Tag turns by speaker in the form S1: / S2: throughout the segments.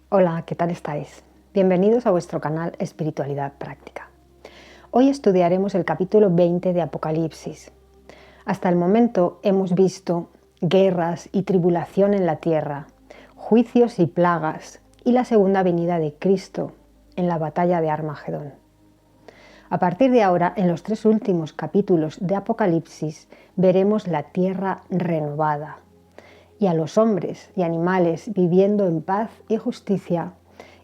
S1: Hola, ¿qué tal estáis? Bienvenidos a vuestro canal Espiritualidad Práctica. Hoy estudiaremos el capítulo 20 de Apocalipsis. Hasta el momento hemos visto guerras y tribulación en la tierra, juicios y plagas y la segunda venida de Cristo en la batalla de Armagedón. A partir de ahora, en los 3 últimos capítulos de Apocalipsis, veremos la tierra renovada y a los hombres y animales viviendo en paz y justicia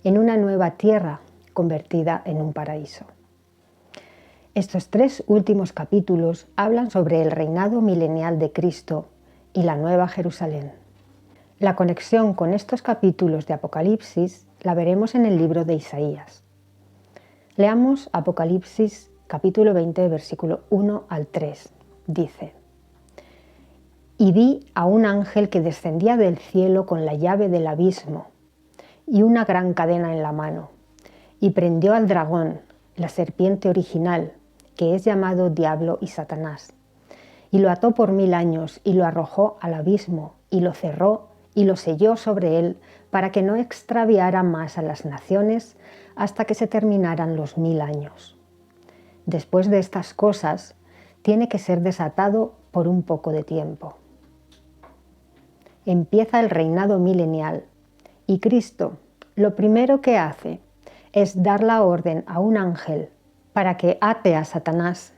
S1: en una nueva tierra convertida en un paraíso. Estos 3 últimos capítulos hablan sobre el reinado milenial de Cristo y la Nueva Jerusalén. La conexión con estos capítulos de Apocalipsis la veremos en el libro de Isaías. Leamos Apocalipsis capítulo 20, versículo 1 al 3. Dice: Y vi a un ángel que descendía del cielo con la llave del abismo y una gran cadena en la mano, y prendió al dragón, la serpiente original, que es llamado Diablo y Satanás, y lo ató por 1000 años y lo arrojó al abismo, y lo cerró y lo selló sobre él, para que no extraviara más a las naciones hasta que se terminaran los 1000 años. Después de estas cosas, tiene que ser desatado por un poco de tiempo. Empieza el reinado milenial y Cristo lo primero que hace es dar la orden a un ángel para que ate a Satanás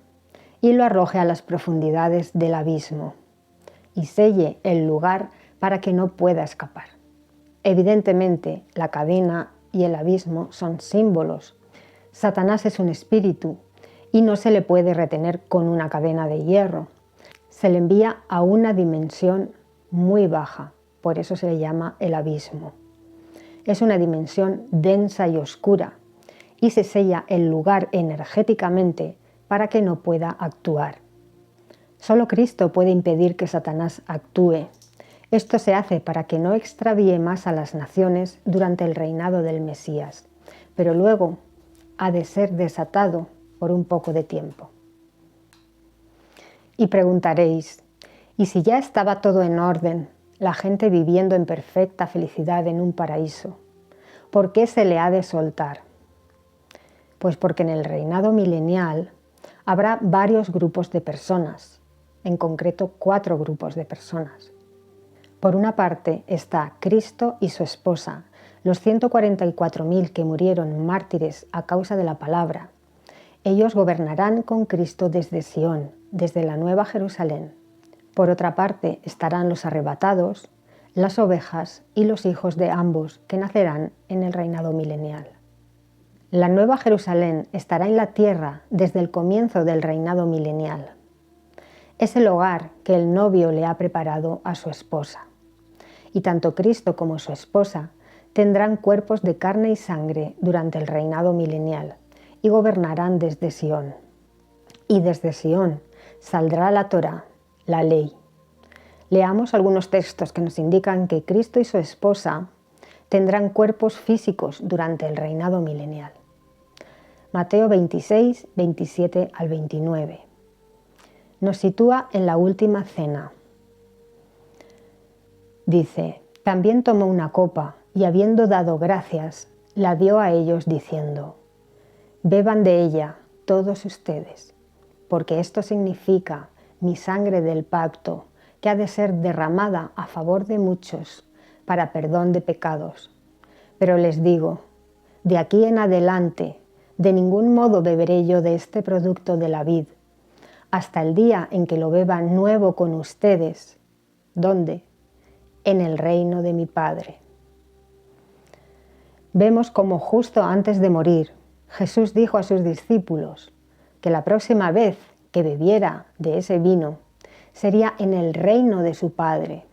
S1: y lo arroje a las profundidades del abismo y selle el lugar para que no pueda escapar. Evidentemente, la cadena y el abismo son símbolos. Satanás es un espíritu y no se le puede retener con una cadena de hierro. Se le envía a una dimensión muy baja, por eso se le llama el abismo. Es una dimensión densa y oscura y se sella el lugar energéticamente para que no pueda actuar. Solo Cristo puede impedir que Satanás actúe. Esto se hace para que no extravíe más a las naciones durante el reinado del Mesías, pero luego ha de ser desatado por un poco de tiempo. Y preguntaréis, ¿y si ya estaba todo en orden, la gente viviendo en perfecta felicidad en un paraíso? ¿Por qué se le ha de soltar? Pues porque en el reinado milenial habrá varios grupos de personas, en concreto 4 grupos de personas. Por una parte está Cristo y su esposa, los 144.000 que murieron mártires a causa de la palabra. Ellos gobernarán con Cristo desde Sión, desde la Nueva Jerusalén. Por otra parte estarán los arrebatados, las ovejas y los hijos de ambos que nacerán en el reinado milenial. La Nueva Jerusalén estará en la tierra desde el comienzo del reinado milenial. Es el hogar que el novio le ha preparado a su esposa. Y tanto Cristo como su esposa tendrán cuerpos de carne y sangre durante el reinado milenial y gobernarán desde Sión. Y desde Sión saldrá la Torá, la ley. Leamos algunos textos que nos indican que Cristo y su esposa tendrán cuerpos físicos durante el reinado milenial. Mateo 26, 27 al 29. Nos sitúa en la última cena. Dice: también tomó una copa y habiendo dado gracias, la dio a ellos diciendo: beban de ella todos ustedes, porque esto significa mi sangre del pacto, que ha de ser derramada a favor de muchos para perdón de pecados. Pero les digo, de aquí en adelante, de ningún modo beberé yo de este producto de la vid, hasta el día en que lo beba nuevo con ustedes. ¿Dónde? En el reino de mi Padre. Vemos cómo justo antes de morir, Jesús dijo a sus discípulos que la próxima vez que bebiera de ese vino sería en el reino de su Padre,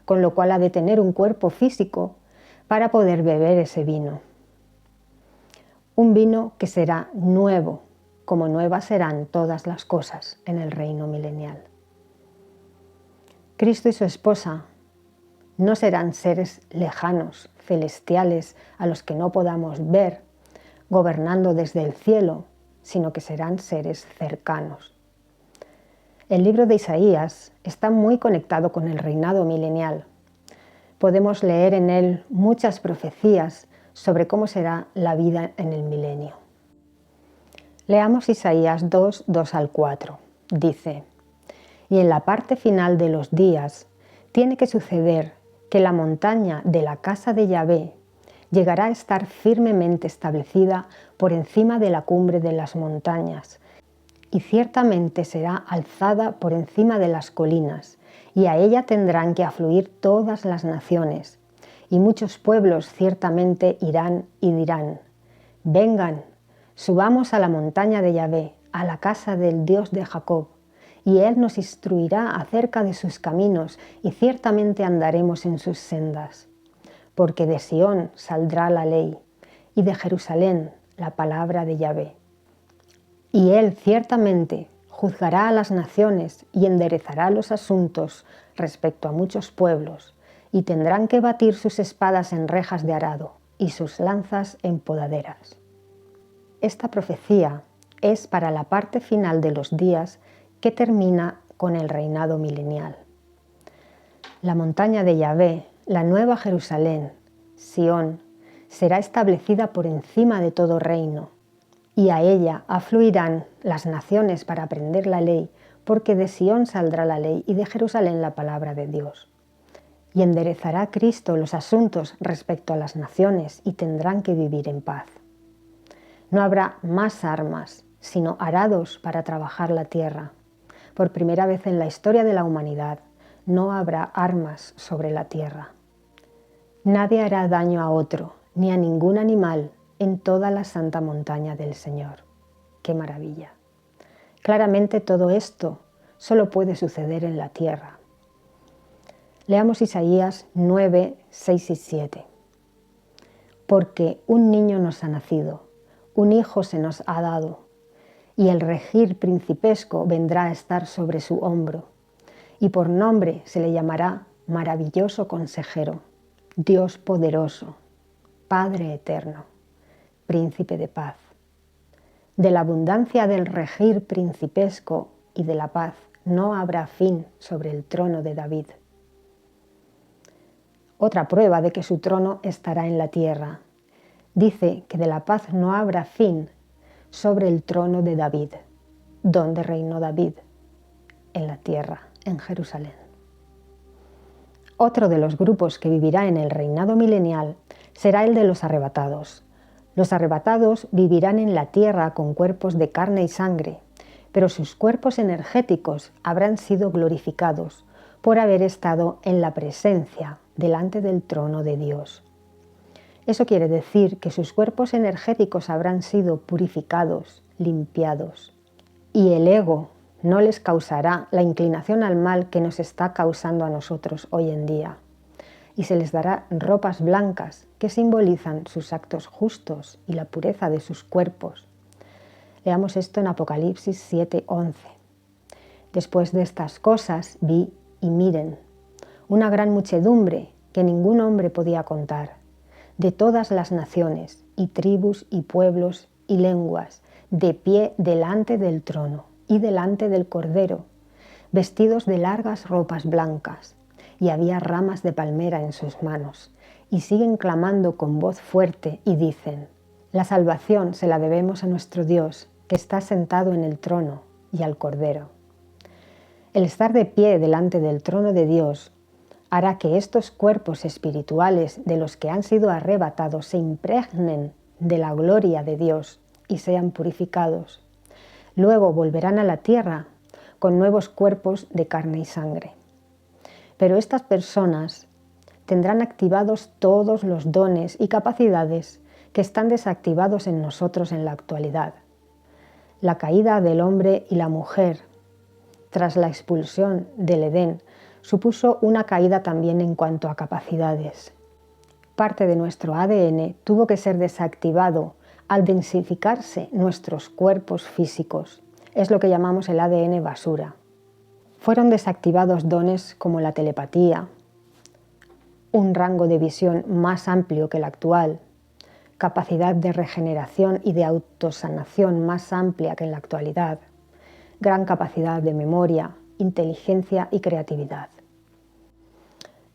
S1: con lo cual ha de tener un cuerpo físico para poder beber ese vino. Un vino que será nuevo, como nuevas serán todas las cosas en el reino milenial. Cristo y su esposa no serán seres lejanos, celestiales, a los que no podamos ver, gobernando desde el cielo, sino que serán seres cercanos. El libro de Isaías está muy conectado con el reinado milenial, podemos leer en él muchas profecías sobre cómo será la vida en el milenio. Leamos Isaías 2, 2 al 4. Dice: y en la parte final de los días tiene que suceder que la montaña de la casa de Yahvé llegará a estar firmemente establecida por encima de la cumbre de las montañas, y ciertamente será alzada por encima de las colinas, y a ella tendrán que afluir todas las naciones, y muchos pueblos ciertamente irán y dirán: vengan, subamos a la montaña de Yahvé, a la casa del Dios de Jacob, y Él nos instruirá acerca de sus caminos, y ciertamente andaremos en sus sendas. Porque de Sión saldrá la ley, y de Jerusalén la palabra de Yahvé. Y Él ciertamente juzgará a las naciones y enderezará los asuntos respecto a muchos pueblos, y tendrán que batir sus espadas en rejas de arado y sus lanzas en podaderas. Esta profecía es para la parte final de los días que termina con el reinado milenial. La montaña de Yahvé, la nueva Jerusalén, Sión, será establecida por encima de todo reino, y a ella afluirán las naciones para aprender la ley, porque de Sión saldrá la ley y de Jerusalén la palabra de Dios. Y enderezará Cristo los asuntos respecto a las naciones y tendrán que vivir en paz. No habrá más armas, sino arados para trabajar la tierra. Por primera vez en la historia de la humanidad, no habrá armas sobre la tierra. Nadie hará daño a otro, ni a ningún animal, en toda la santa montaña del Señor. ¡Qué maravilla! Claramente todo esto solo puede suceder en la tierra. Leamos Isaías 9, 6 y 7. Porque un niño nos ha nacido, un hijo se nos ha dado, y el regir principesco vendrá a estar sobre su hombro, y por nombre se le llamará Maravilloso Consejero, Dios Poderoso, Padre Eterno, Príncipe de Paz. De la abundancia del regir principesco y de la paz no habrá fin sobre el trono de David. Otra prueba de que su trono estará en la tierra. Dice que de la paz no habrá fin sobre el trono de David. ¿Dónde reinó David? En la tierra, en Jerusalén. Otro de los grupos que vivirá en el reinado milenial será el de los arrebatados. Los arrebatados vivirán en la tierra con cuerpos de carne y sangre, pero sus cuerpos energéticos habrán sido glorificados por haber estado en la presencia delante del trono de Dios. Eso quiere decir que sus cuerpos energéticos habrán sido purificados, limpiados, y el ego no les causará la inclinación al mal que nos está causando a nosotros hoy en día, y se les dará ropas blancas que simbolizan sus actos justos y la pureza de sus cuerpos. Leamos esto en Apocalipsis 7:11. Después de estas cosas vi y miren, una gran muchedumbre que ningún hombre podía contar, de todas las naciones y tribus y pueblos y lenguas, de pie delante del trono y delante del Cordero, vestidos de largas ropas blancas, y había ramas de palmera en sus manos, y siguen clamando con voz fuerte y dicen: la salvación se la debemos a nuestro Dios, que está sentado en el trono, y al Cordero. El estar de pie delante del trono de Dios hará que estos cuerpos espirituales de los que han sido arrebatados se impregnen de la gloria de Dios y sean purificados. Luego volverán a la tierra con nuevos cuerpos de carne y sangre. Pero estas personas tendrán activados todos los dones y capacidades que están desactivados en nosotros en la actualidad. La caída del hombre y la mujer tras la expulsión del Edén supuso una caída también en cuanto a capacidades. Parte de nuestro ADN tuvo que ser desactivado al densificarse nuestros cuerpos físicos. Es lo que llamamos el ADN basura. Fueron desactivados dones como la telepatía, un rango de visión más amplio que el actual, capacidad de regeneración y de autosanación más amplia que en la actualidad, gran capacidad de memoria, inteligencia y creatividad.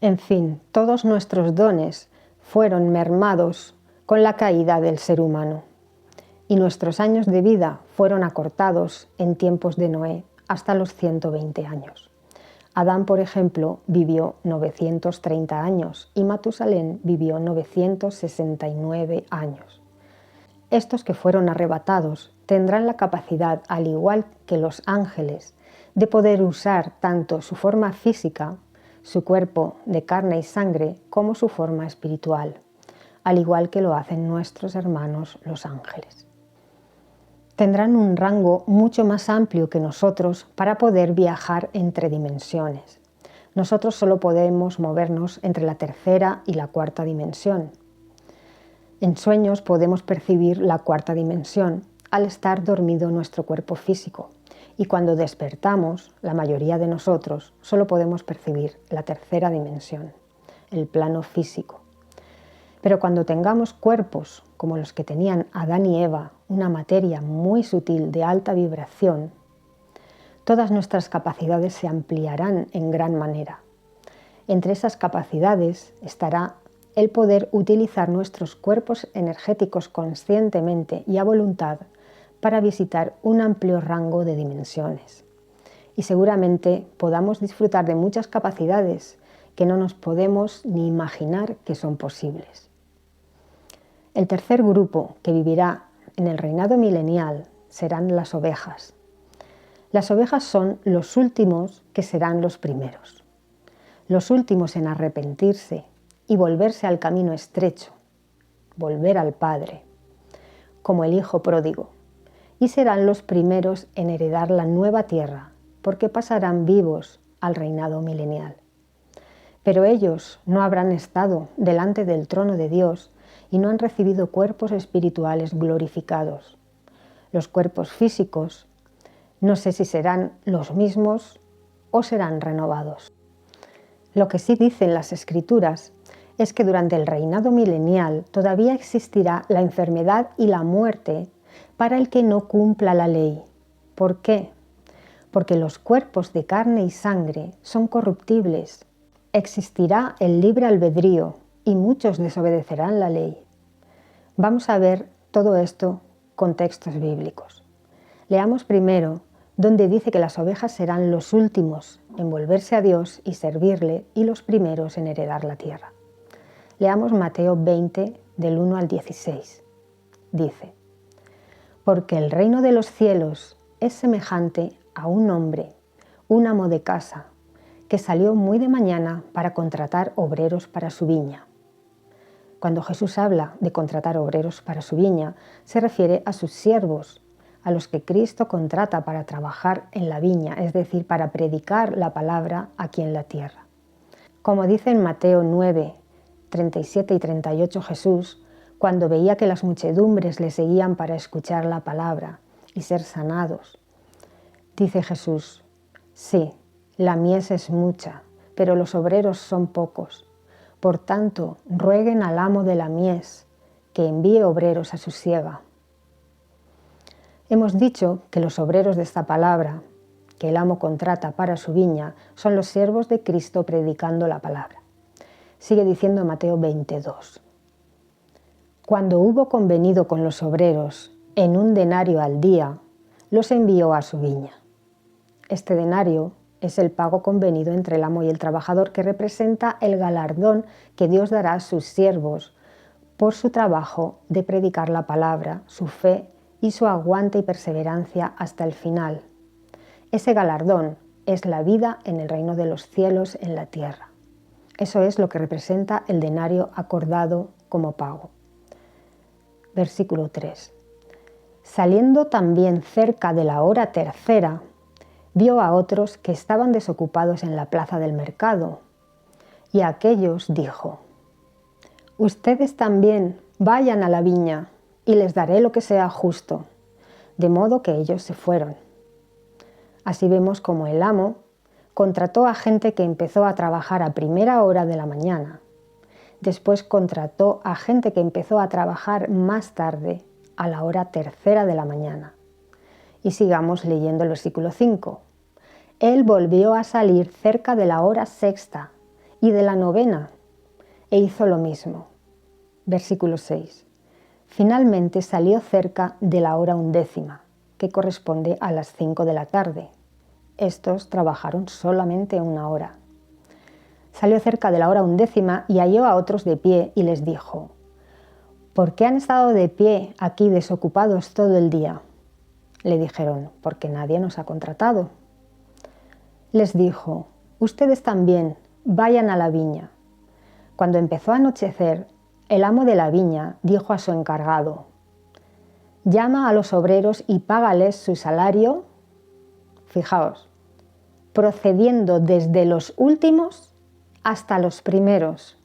S1: En fin, todos nuestros dones fueron mermados con la caída del ser humano, y nuestros años de vida fueron acortados en tiempos de Noé hasta los 120 años. Adán, por ejemplo, vivió 930 años y Matusalén vivió 969 años. Estos que fueron arrebatados tendrán la capacidad, al igual que los ángeles, de poder usar tanto su forma física, su cuerpo de carne y sangre, como su forma espiritual, al igual que lo hacen nuestros hermanos los ángeles. Tendrán un rango mucho más amplio que nosotros para poder viajar entre dimensiones. Nosotros solo podemos movernos entre la tercera y la cuarta dimensión. En sueños podemos percibir la cuarta dimensión al estar dormido nuestro cuerpo físico, y cuando despertamos, la mayoría de nosotros solo podemos percibir la tercera dimensión, el plano físico. Pero cuando tengamos cuerpos como los que tenían Adán y Eva, una materia muy sutil de alta vibración, todas nuestras capacidades se ampliarán en gran manera. Entre esas capacidades estará el poder utilizar nuestros cuerpos energéticos conscientemente y a voluntad para visitar un amplio rango de dimensiones. Y seguramente podamos disfrutar de muchas capacidades que no nos podemos ni imaginar que son posibles. El tercer grupo que vivirá en el reinado milenial serán las ovejas. Las ovejas son los últimos que serán los primeros. Los últimos en arrepentirse y volverse al camino estrecho, volver al Padre, como el Hijo pródigo, y serán los primeros en heredar la nueva tierra, porque pasarán vivos al reinado milenial. Pero ellos no habrán estado delante del trono de Dios y no han recibido cuerpos espirituales glorificados. Los cuerpos físicos no sé si serán los mismos o serán renovados. Lo que sí dicen las Escrituras es que durante el reinado milenial todavía existirá la enfermedad y la muerte para el que no cumpla la ley. ¿Por qué? Porque los cuerpos de carne y sangre son corruptibles. Existirá el libre albedrío y muchos desobedecerán la ley. Vamos a ver todo esto con textos bíblicos. Leamos primero donde dice que las ovejas serán los últimos en volverse a Dios y servirle y los primeros en heredar la tierra. Leamos Mateo 20, del 1 al 16. Dice: porque el reino de los cielos es semejante a un hombre, un amo de casa, que salió muy de mañana para contratar obreros para su viña. Cuando Jesús habla de contratar obreros para su viña, se refiere a sus siervos, a los que Cristo contrata para trabajar en la viña, es decir, para predicar la palabra aquí en la tierra. Como dice en Mateo 9, 37 y 38 Jesús, cuando veía que las muchedumbres le seguían para escuchar la palabra y ser sanados, dice Jesús: sí, la mies es mucha, pero los obreros son pocos. Por tanto, rueguen al amo de la mies que envíe obreros a su siega. Hemos dicho que los obreros de esta palabra, que el amo contrata para su viña, son los siervos de Cristo predicando la palabra. Sigue diciendo Mateo 22. Cuando hubo convenido con los obreros en un denario al día, los envió a su viña. Este denario es el pago convenido entre el amo y el trabajador, que representa el galardón que Dios dará a sus siervos por su trabajo de predicar la palabra, su fe y su aguante y perseverancia hasta el final. Ese galardón es la vida en el reino de los cielos en la tierra. Eso es lo que representa el denario acordado como pago. Versículo 3. Saliendo también cerca de la hora tercera, vio a otros que estaban desocupados en la plaza del mercado, y a aquellos dijo: ustedes también vayan a la viña, y les daré lo que sea justo. De modo que ellos se fueron. Así vemos como el amo contrató a gente que empezó a trabajar a primera hora de la mañana. Después contrató a gente que empezó a trabajar más tarde, a la hora tercera de la mañana. Y sigamos leyendo el versículo 5. Él volvió a salir cerca de la hora sexta y de la novena, e hizo lo mismo. Versículo 6. Finalmente salió cerca de la hora 11, que corresponde a las 5 de la tarde. Estos trabajaron solamente 1 hora. Salió cerca de la hora 11 y halló a otros de pie y les dijo: ¿por qué han estado de pie aquí desocupados todo el día? Le dijeron: porque nadie nos ha contratado. Les dijo: ustedes también vayan a la viña. Cuando empezó a anochecer, el amo de la viña dijo a su encargado: llama a los obreros y págales su salario, fijaos, procediendo desde los últimos hasta los primeros.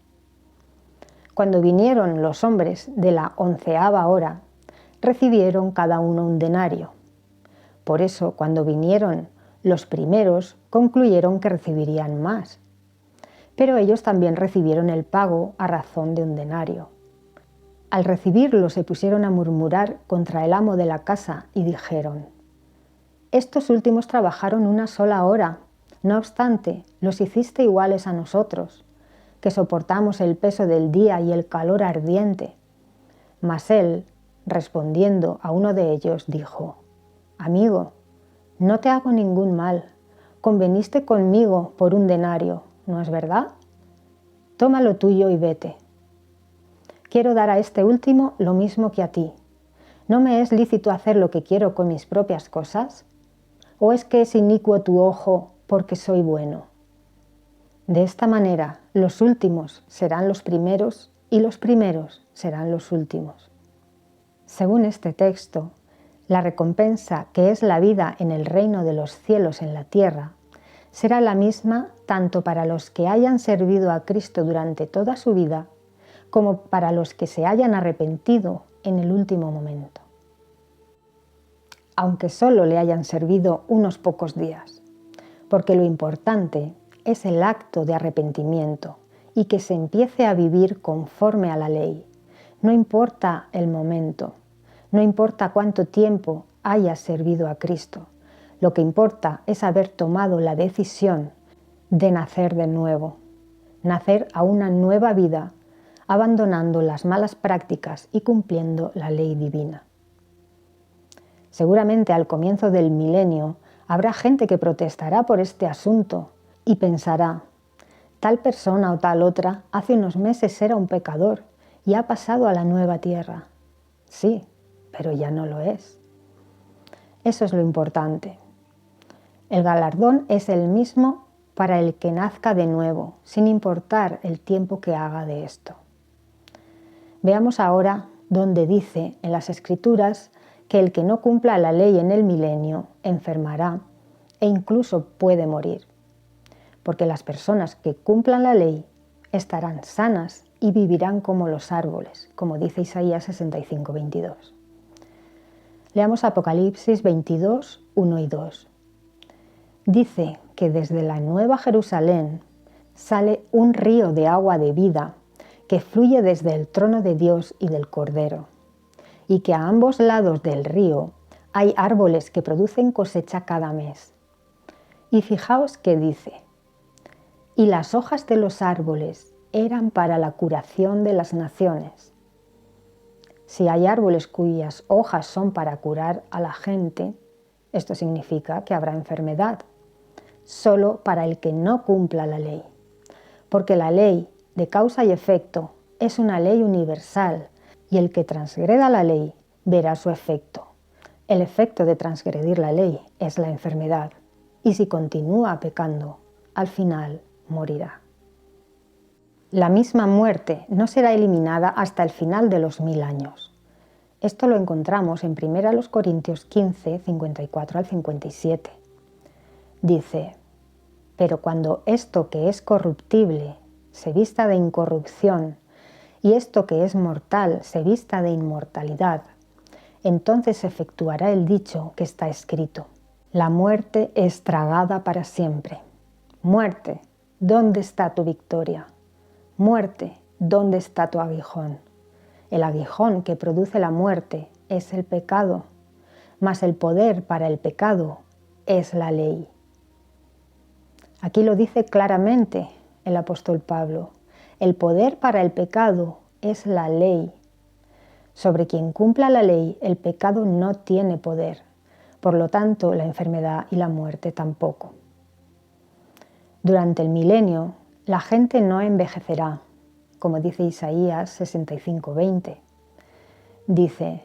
S1: Cuando vinieron los hombres de la 11ª hora, recibieron cada uno un denario. Por eso, cuando vinieron los primeros, concluyeron que recibirían más. Pero ellos también recibieron el pago a razón de un denario. Al recibirlo se pusieron a murmurar contra el amo de la casa y dijeron: estos últimos trabajaron 1 sola hora, no obstante, los hiciste iguales a nosotros, que soportamos el peso del día y el calor ardiente. Mas él, respondiendo a uno de ellos, dijo: amigo, no te hago ningún mal, conveniste conmigo por un denario, ¿no es verdad? Toma lo tuyo y vete. Quiero dar a este último lo mismo que a ti. ¿No me es lícito hacer lo que quiero con mis propias cosas? ¿O es que es inicuo tu ojo porque soy bueno? De esta manera, los últimos serán los primeros y los primeros serán los últimos. Según este texto, la recompensa, que es la vida en el reino de los cielos en la tierra, será la misma tanto para los que hayan servido a Cristo durante toda su vida, como para los que se hayan arrepentido en el último momento, aunque solo le hayan servido unos pocos días, porque lo importante es el acto de arrepentimiento y que se empiece a vivir conforme a la ley. No importa el momento, no importa cuánto tiempo hayas servido a Cristo, lo que importa es haber tomado la decisión de nacer de nuevo, nacer a una nueva vida, abandonando las malas prácticas y cumpliendo la ley divina. Seguramente al comienzo del milenio habrá gente que protestará por este asunto y pensará: tal persona o tal otra hace unos meses era un pecador y ha pasado a la nueva tierra. Sí, pero ya no lo es. Eso es lo importante. El galardón es el mismo para el que nazca de nuevo, sin importar el tiempo que haga de esto. Veamos ahora donde dice en las Escrituras que el que no cumpla la ley en el milenio enfermará e incluso puede morir, porque las personas que cumplan la ley estarán sanas y vivirán como los árboles, como dice Isaías 65:22. Leamos Apocalipsis 22, 1 y 2. Dice que desde la Nueva Jerusalén sale un río de agua de vida que fluye desde el trono de Dios y del Cordero, y que a ambos lados del río hay árboles que producen cosecha cada mes. Y fijaos que dice: y las hojas de los árboles eran para la curación de las naciones. Si hay árboles cuyas hojas son para curar a la gente, esto significa que habrá enfermedad, solo para el que no cumpla la ley, porque la ley de causa y efecto es una ley universal y el que transgreda la ley verá su efecto. El efecto de transgredir la ley es la enfermedad y si continúa pecando, al final morirá. La misma muerte no será eliminada hasta el final de los 1000 años. Esto lo encontramos en 1 Corintios 15, 54 al 57. Dice: pero cuando esto que es corruptible se vista de incorrupción y esto que es mortal se vista de inmortalidad, entonces se efectuará el dicho que está escrito: la muerte es tragada para siempre. Muerte, ¿dónde está tu victoria? Muerte, ¿dónde está tu aguijón? El aguijón que produce la muerte es el pecado, mas el poder para el pecado es la ley. Aquí lo dice claramente el apóstol Pablo. El poder para el pecado es la ley. Sobre quien cumpla la ley, el pecado no tiene poder. Por lo tanto, la enfermedad y la muerte tampoco. Durante el milenio, la gente no envejecerá, como dice Isaías 65:20. Dice,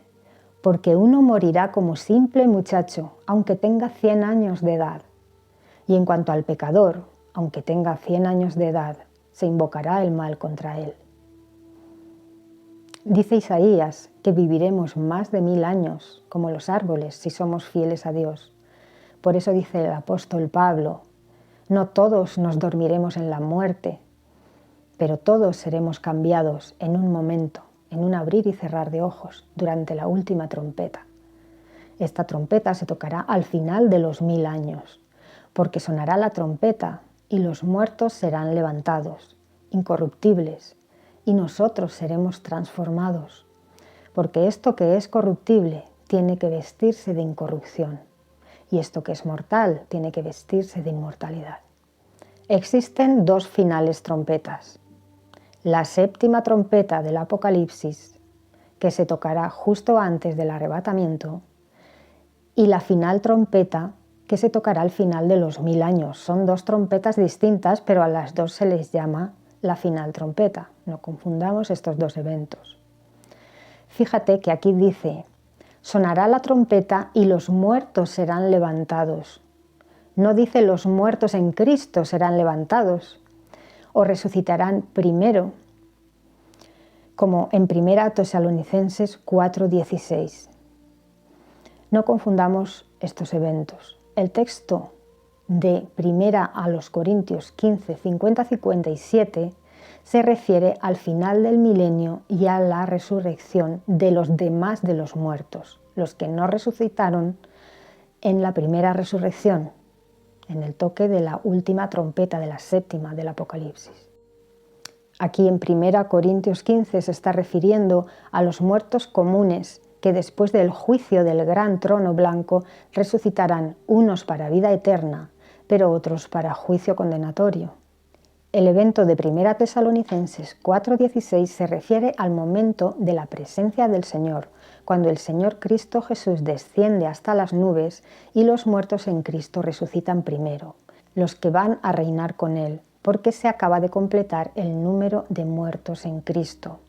S1: porque uno morirá como simple muchacho, aunque tenga 100 años de edad. Y en cuanto al pecador, aunque tenga 100 años de edad, se invocará el mal contra él. Dice Isaías que viviremos más de 1000 años, como los árboles, si somos fieles a Dios. Por eso dice el apóstol Pablo, no todos nos dormiremos en la muerte, pero todos seremos cambiados en un momento, en un abrir y cerrar de ojos, durante la última trompeta. Esta trompeta se tocará al final de los 1000 años, porque sonará la trompeta y los muertos serán levantados, incorruptibles, y nosotros seremos transformados, porque esto que es corruptible tiene que vestirse de incorrupción, y esto que es mortal tiene que vestirse de inmortalidad. Existen 2 finales trompetas. La 7ª trompeta del Apocalipsis, que se tocará justo antes del arrebatamiento, y la final trompeta, que se tocará al final de los 1000 años. Son 2 trompetas distintas, pero a las 2 se les llama la final trompeta. No confundamos estos 2 eventos. Fíjate que aquí dice, sonará la trompeta y los muertos serán levantados. No dice los muertos en Cristo serán levantados o resucitarán primero, como en 1 Tesalonicenses 4:16. No confundamos estos eventos. El texto de 1 a los Corintios 15, 50-57 se refiere al final del milenio y a la resurrección de los demás de los muertos, los que no resucitaron en la primera resurrección, en el toque de la última trompeta de la 7ª del Apocalipsis. Aquí en 1 Corintios 15 se está refiriendo a los muertos comunes que después del juicio del gran trono blanco resucitarán unos para vida eterna, pero otros para juicio condenatorio. El evento de 1 Tesalonicenses 4:16 se refiere al momento de la presencia del Señor, cuando el Señor Cristo Jesús desciende hasta las nubes y los muertos en Cristo resucitan primero, los que van a reinar con Él, porque se acaba de completar el número de muertos en Cristo.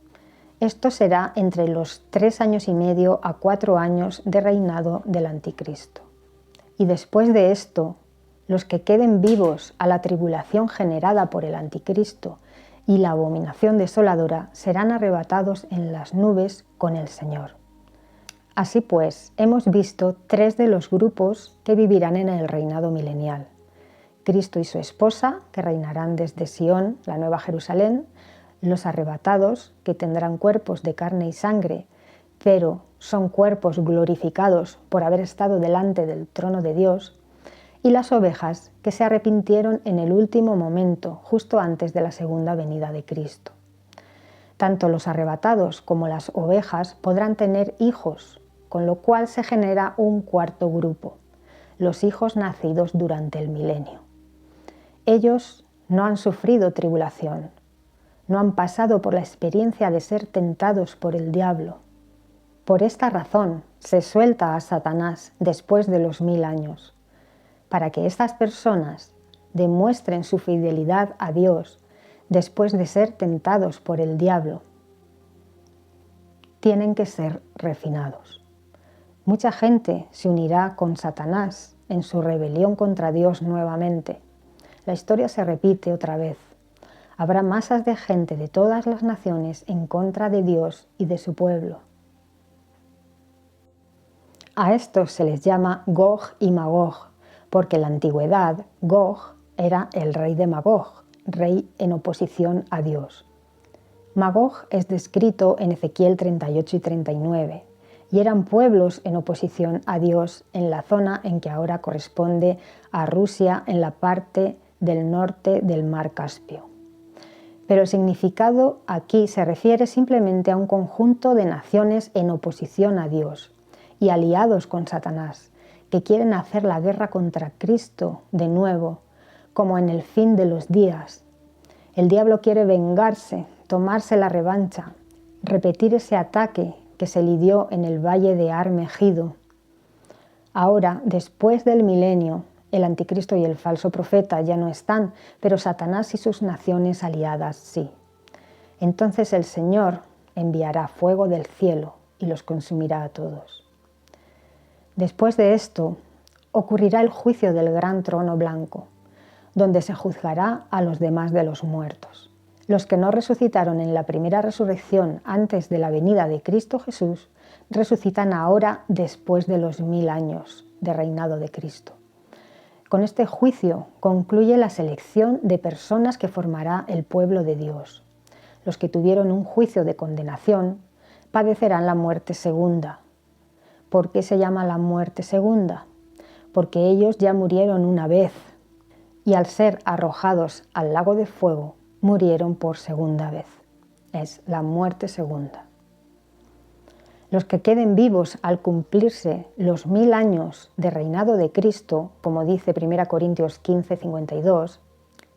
S1: Esto será entre los 3 años y medio a 4 años de reinado del Anticristo. Y después de esto, los que queden vivos a la tribulación generada por el Anticristo y la abominación desoladora serán arrebatados en las nubes con el Señor. Así pues, hemos visto 3 de los grupos que vivirán en el reinado milenial. Cristo y su esposa, que reinarán desde Sión, la Nueva Jerusalén, los arrebatados, que tendrán cuerpos de carne y sangre, pero son cuerpos glorificados por haber estado delante del trono de Dios, y las ovejas, que se arrepintieron en el último momento, justo antes de la segunda venida de Cristo. Tanto los arrebatados como las ovejas podrán tener hijos, con lo cual se genera un 4.º grupo, los hijos nacidos durante el milenio. Ellos no han sufrido tribulación, no han pasado por la experiencia de ser tentados por el diablo. Por esta razón se suelta a Satanás después de los 1000 años, para que estas personas demuestren su fidelidad a Dios después de ser tentados por el diablo. Tienen que ser refinados. Mucha gente se unirá con Satanás en su rebelión contra Dios nuevamente. La historia se repite otra vez. Habrá masas de gente de todas las naciones en contra de Dios y de su pueblo. A estos se les llama Gog y Magog, porque en la antigüedad Gog era el rey de Magog, rey en oposición a Dios. Magog es descrito en Ezequiel 38 y 39, y eran pueblos en oposición a Dios en la zona en que ahora corresponde a Rusia, en la parte del norte del mar Caspio. Pero el significado aquí se refiere simplemente a un conjunto de naciones en oposición a Dios y aliados con Satanás, que quieren hacer la guerra contra Cristo de nuevo, como en el fin de los días. El diablo quiere vengarse, tomarse la revancha, repetir ese ataque que se lidió en el valle de Ar-Megido. Ahora, después del milenio, el anticristo y el falso profeta ya no están, pero Satanás y sus naciones aliadas sí. Entonces el Señor enviará fuego del cielo y los consumirá a todos. Después de esto, ocurrirá el juicio del gran trono blanco, donde se juzgará a los demás de los muertos. Los que no resucitaron en la primera resurrección antes de la venida de Cristo Jesús, resucitan ahora después de los 1000 años de reinado de Cristo. Con este juicio concluye la selección de personas que formará el pueblo de Dios. Los que tuvieron un juicio de condenación padecerán la muerte segunda. ¿Por qué se llama la muerte segunda? Porque ellos ya murieron una vez y al ser arrojados al lago de fuego, murieron por segunda vez. Es la muerte segunda. Los que queden vivos al cumplirse los 1000 años de reinado de Cristo, como dice 1 Corintios 15:52,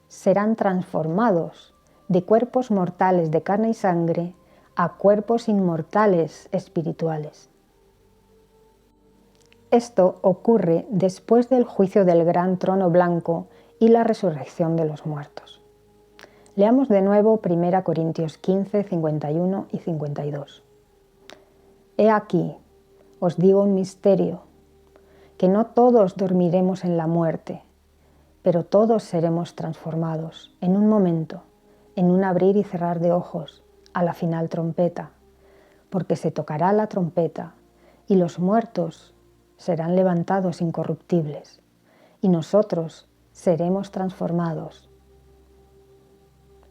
S1: serán transformados de cuerpos mortales de carne y sangre a cuerpos inmortales espirituales. Esto ocurre después del juicio del gran trono blanco y la resurrección de los muertos. Leamos de nuevo 1 Corintios 15, 51 y 52. He aquí, os digo un misterio, que no todos dormiremos en la muerte, pero todos seremos transformados en un momento, en un abrir y cerrar de ojos, a la final trompeta, porque se tocará la trompeta y los muertos serán levantados incorruptibles y nosotros seremos transformados.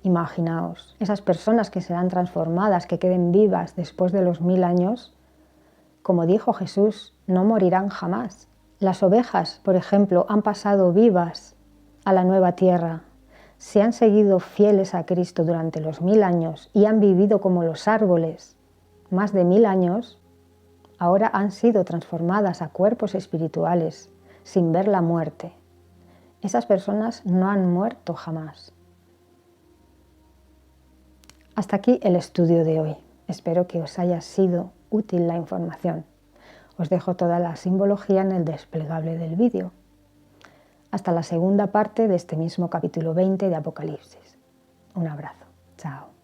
S1: Imaginaos, esas personas que serán transformadas, que queden vivas después de los 1000 años, como dijo Jesús, no morirán jamás. Las ovejas, por ejemplo, han pasado vivas a la nueva tierra. Si han seguido fieles a Cristo durante los 1000 años y han vivido como los árboles más de 1000 años, ahora han sido transformadas a cuerpos espirituales sin ver la muerte. Esas personas no han muerto jamás. Hasta aquí el estudio de hoy. Espero que os haya sido útil la información. Os dejo toda la simbología en el desplegable del vídeo. Hasta la segunda parte de este mismo capítulo 20 de Apocalipsis. Un abrazo. Chao.